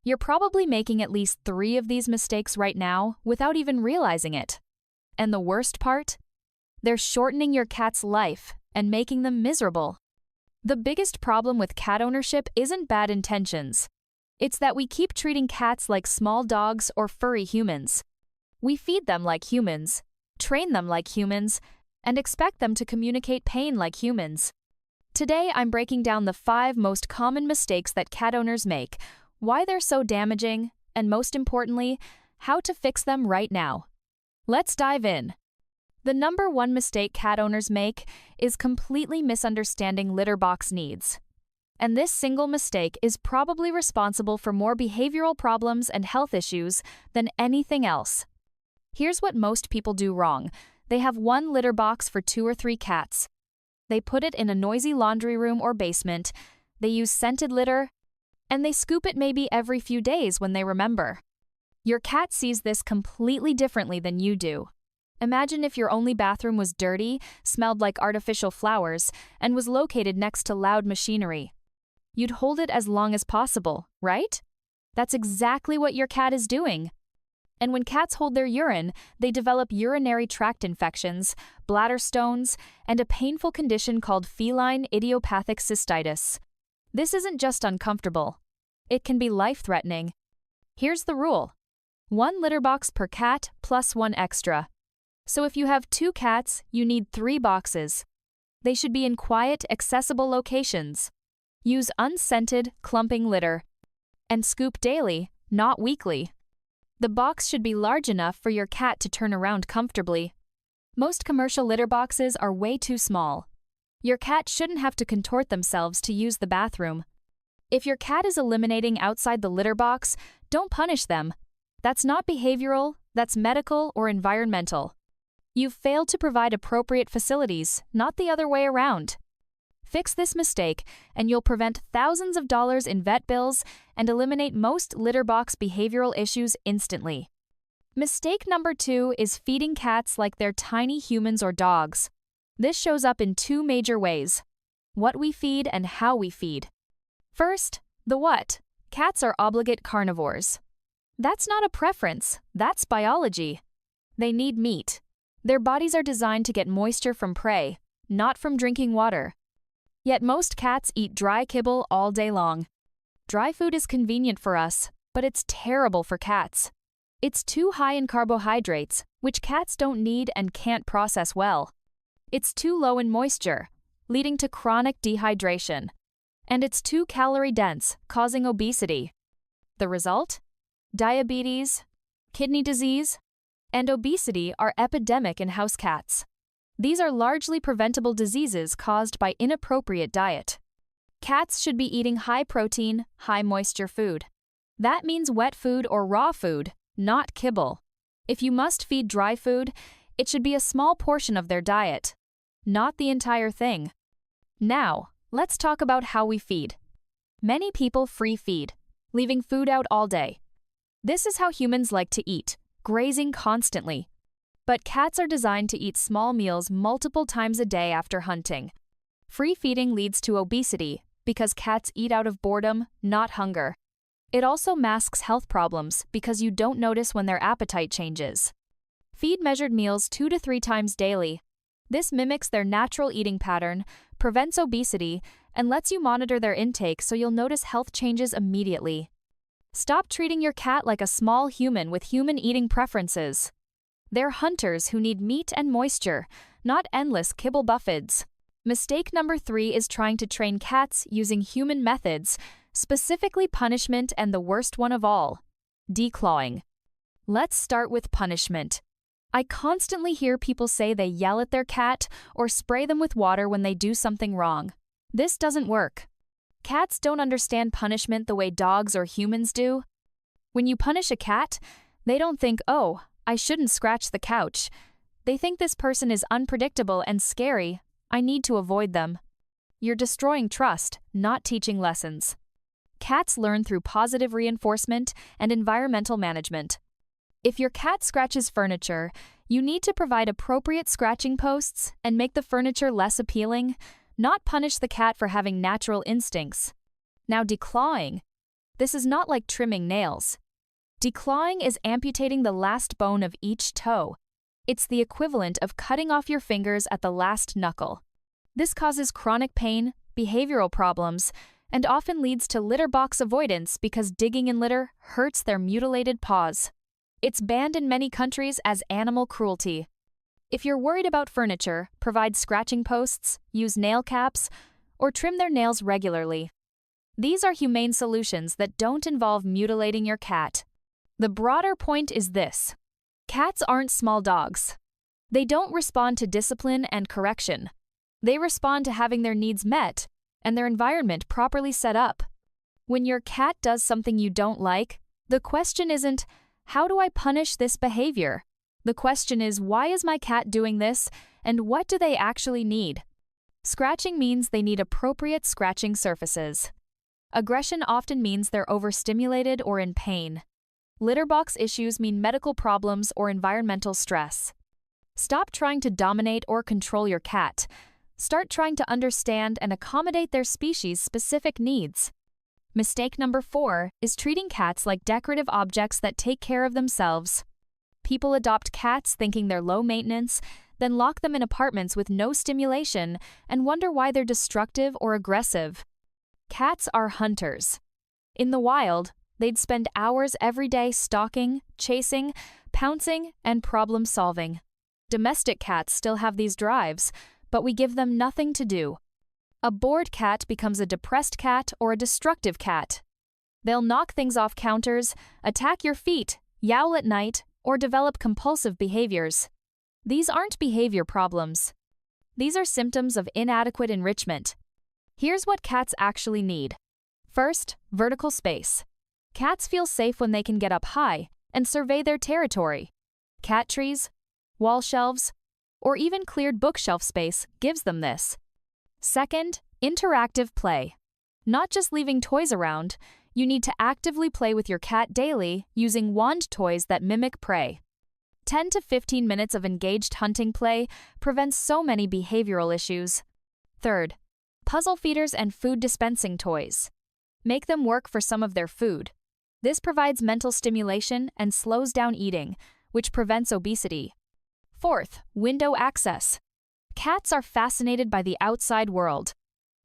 You're probably making at least 3 of these mistakes right now without even realizing it. And the worst part? They're shortening your cat's life and making them miserable. The biggest problem with cat ownership isn't bad intentions. It's that we keep treating cats like small dogs or furry humans. We feed them like humans, train them like humans, and expect them to communicate pain like humans. Today, I'm breaking down the 5 most common mistakes that cat owners make, why they're so damaging, and most importantly, how to fix them right now. Let's dive in. The number 1 mistake cat owners make is completely misunderstanding litter box needs. And this single mistake is probably responsible for more behavioral problems and health issues than anything else. Here's what most people do wrong. They have one litter box for 2 or 3 cats. They put it in a noisy laundry room or basement, they use scented litter, and they scoop it maybe every few days when they remember. Your cat sees this completely differently than you do. Imagine if your only bathroom was dirty, smelled like artificial flowers, and was located next to loud machinery. You'd hold it as long as possible, right? That's exactly what your cat is doing. And when cats hold their urine, they develop urinary tract infections, bladder stones, and a painful condition called feline idiopathic cystitis. This isn't just uncomfortable. It can be life-threatening. Here's the rule. 1 litter box per cat plus 1 extra. So if you have 2 cats, you need 3 boxes. They should be in quiet, accessible locations. Use unscented, clumping litter. And scoop daily, not weekly. The box should be large enough for your cat to turn around comfortably. Most commercial litter boxes are way too small. Your cat shouldn't have to contort themselves to use the bathroom. If your cat is eliminating outside the litter box, don't punish them. That's not behavioral, that's medical or environmental. You've failed to provide appropriate facilities, not the other way around. Fix this mistake, and you'll prevent thousands of dollars in vet bills and eliminate most litter box behavioral issues instantly. Mistake number 2 is feeding cats like they're tiny humans or dogs. This shows up in 2 major ways: what we feed and how we feed. First, the what. Cats are obligate carnivores. That's not a preference, that's biology. They need meat. Their bodies are designed to get moisture from prey, not from drinking water. Yet most cats eat dry kibble all day long. Dry food is convenient for us, but it's terrible for cats. It's too high in carbohydrates, which cats don't need and can't process well. It's too low in moisture, leading to chronic dehydration. And it's too calorie-dense, causing obesity. The result? Diabetes, kidney disease, and obesity are epidemic in house cats. These are largely preventable diseases caused by inappropriate diet. Cats should be eating high-protein, high-moisture food. That means wet food or raw food, not kibble. If you must feed dry food, it should be a small portion of their diet, not the entire thing. Now, let's talk about how we feed. Many people free feed, leaving food out all day. This is how humans like to eat, grazing constantly. But cats are designed to eat small meals multiple times a day after hunting. Free feeding leads to obesity because cats eat out of boredom, not hunger. It also masks health problems because you don't notice when their appetite changes. Feed measured meals 2 to 3 times daily. This mimics their natural eating pattern, prevents obesity, and lets you monitor their intake so you'll notice health changes immediately. Stop treating your cat like a small human with human eating preferences. They're hunters who need meat and moisture, not endless kibble buffets. Mistake number 3 is trying to train cats using human methods, specifically punishment and the worst one of all, declawing. Let's start with punishment. I constantly hear people say they yell at their cat or spray them with water when they do something wrong. This doesn't work. Cats don't understand punishment the way dogs or humans do. When you punish a cat, they don't think, "Oh, I shouldn't scratch the couch." They think this person is unpredictable and scary. I need to avoid them. You're destroying trust, not teaching lessons. Cats learn through positive reinforcement and environmental management. If your cat scratches furniture, you need to provide appropriate scratching posts and make the furniture less appealing, not punish the cat for having natural instincts. Now, declawing. This is not like trimming nails. Declawing is amputating the last bone of each toe. It's the equivalent of cutting off your fingers at the last knuckle. This causes chronic pain, behavioral problems, and often leads to litter box avoidance because digging in litter hurts their mutilated paws. It's banned in many countries as animal cruelty. If you're worried about furniture, provide scratching posts, use nail caps, or trim their nails regularly. These are humane solutions that don't involve mutilating your cat. The broader point is this: cats aren't small dogs. They don't respond to discipline and correction. They respond to having their needs met and their environment properly set up. When your cat does something you don't like, the question isn't, how do I punish this behavior? The question is, why is my cat doing this, and what do they actually need? Scratching means they need appropriate scratching surfaces. Aggression often means they're overstimulated or in pain. Litter box issues mean medical problems or environmental stress. Stop trying to dominate or control your cat. Start trying to understand and accommodate their species-specific needs. Mistake number 4 is treating cats like decorative objects that take care of themselves. People adopt cats thinking they're low maintenance, then lock them in apartments with no stimulation and wonder why they're destructive or aggressive. Cats are hunters. In the wild, they'd spend hours every day stalking, chasing, pouncing, and problem-solving. Domestic cats still have these drives, but we give them nothing to do. A bored cat becomes a depressed cat or a destructive cat. They'll knock things off counters, attack your feet, yowl at night, or develop compulsive behaviors. These aren't behavior problems. These are symptoms of inadequate enrichment. Here's what cats actually need. First, vertical space. Cats feel safe when they can get up high and survey their territory. Cat trees, wall shelves, or even cleared bookshelf space gives them this. Second, interactive play. Not just leaving toys around, you need to actively play with your cat daily using wand toys that mimic prey. 10 to 15 minutes of engaged hunting play prevents so many behavioral issues. Third, puzzle feeders and food dispensing toys. Make them work for some of their food. This provides mental stimulation and slows down eating, which prevents obesity. Fourth, window access. Cats are fascinated by the outside world.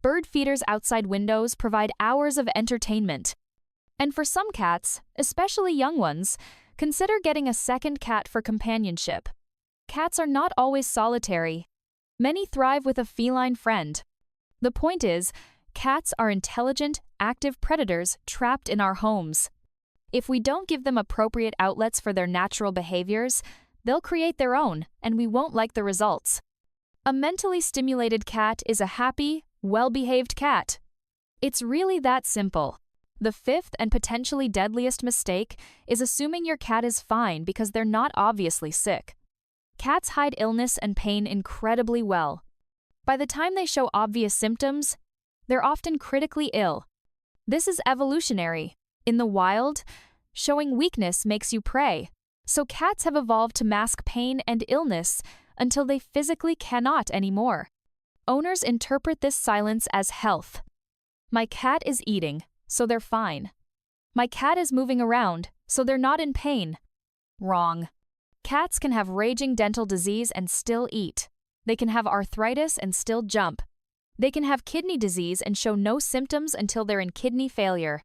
Bird feeders outside windows provide hours of entertainment. And for some cats, especially young ones, consider getting a second cat for companionship. Cats are not always solitary. Many thrive with a feline friend. The point is, cats are intelligent, active predators trapped in our homes. If we don't give them appropriate outlets for their natural behaviors, they'll create their own, and we won't like the results. A mentally stimulated cat is a happy, well-behaved cat. It's really that simple. The fifth and potentially deadliest mistake is assuming your cat is fine because they're not obviously sick. Cats hide illness and pain incredibly well. By the time they show obvious symptoms, they're often critically ill. This is evolutionary. In the wild, showing weakness makes you prey, so cats have evolved to mask pain and illness until they physically cannot anymore. Owners interpret this silence as health. My cat is eating, so they're fine. My cat is moving around, so they're not in pain. Wrong. Cats can have raging dental disease and still eat. They can have arthritis and still jump. They can have kidney disease and show no symptoms until they're in kidney failure.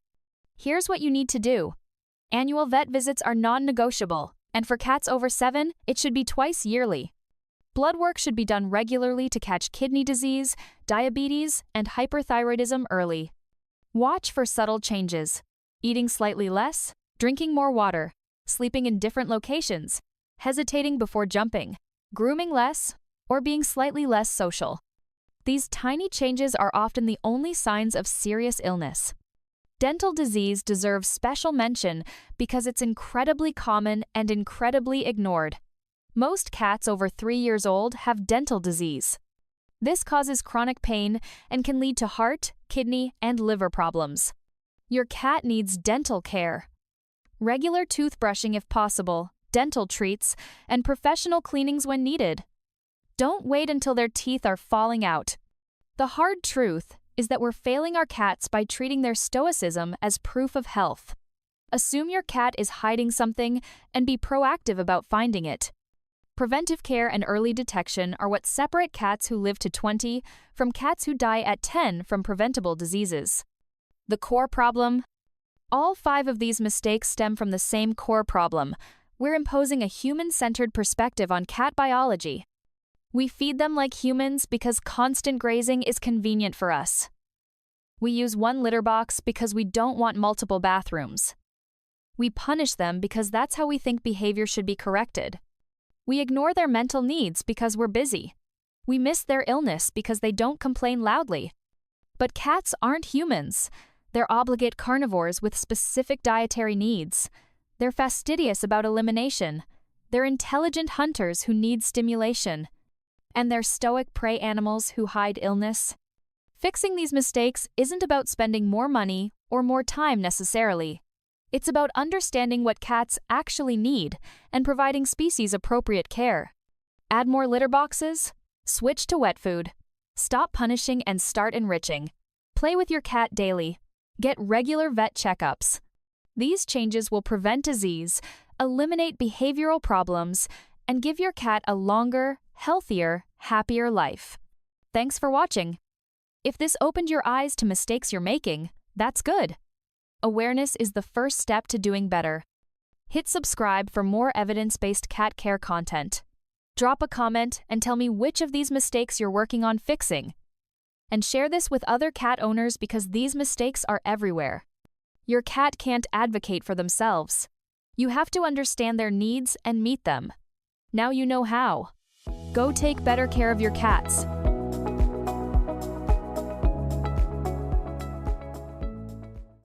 Here's what you need to do. Annual vet visits are non-negotiable, and for cats over 7, it should be twice yearly. Blood work should be done regularly to catch kidney disease, diabetes, and hyperthyroidism early. Watch for subtle changes: eating slightly less, drinking more water, sleeping in different locations, hesitating before jumping, grooming less, or being slightly less social. These tiny changes are often the only signs of serious illness. Dental disease deserves special mention because it's incredibly common and incredibly ignored. Most cats over 3 years old have dental disease. This causes chronic pain and can lead to heart, kidney, and liver problems. Your cat needs dental care. Regular toothbrushing if possible, dental treats, and professional cleanings when needed. Don't wait until their teeth are falling out. The hard truth is that we're failing our cats by treating their stoicism as proof of health. Assume your cat is hiding something and be proactive about finding it. Preventive care and early detection are what separate cats who live to 20 from cats who die at 10 from preventable diseases. The core problem? All 5 of these mistakes stem from the same core problem. We're imposing a human-centered perspective on cat biology. We feed them like humans because constant grazing is convenient for us. We use one litter box because we don't want multiple bathrooms. We punish them because that's how we think behavior should be corrected. We ignore their mental needs because we're busy. We miss their illness because they don't complain loudly. But cats aren't humans. They're obligate carnivores with specific dietary needs. They're fastidious about elimination. They're intelligent hunters who need stimulation. And they're stoic prey animals who hide illness. Fixing these mistakes isn't about spending more money or more time necessarily. It's about understanding what cats actually need and providing species-appropriate care. Add more litter boxes? Switch to wet food. Stop punishing and start enriching. Play with your cat daily. Get regular vet checkups. These changes will prevent disease, eliminate behavioral problems, and give your cat a longer, healthier, happier life. Thanks for watching. If this opened your eyes to mistakes you're making, that's good. Awareness is the first step to doing better. Hit subscribe for more evidence-based cat care content. Drop a comment and tell me which of these mistakes you're working on fixing. And share this with other cat owners because these mistakes are everywhere. Your cat can't advocate for themselves. You have to understand their needs and meet them. Now you know how. Go take better care of your cats.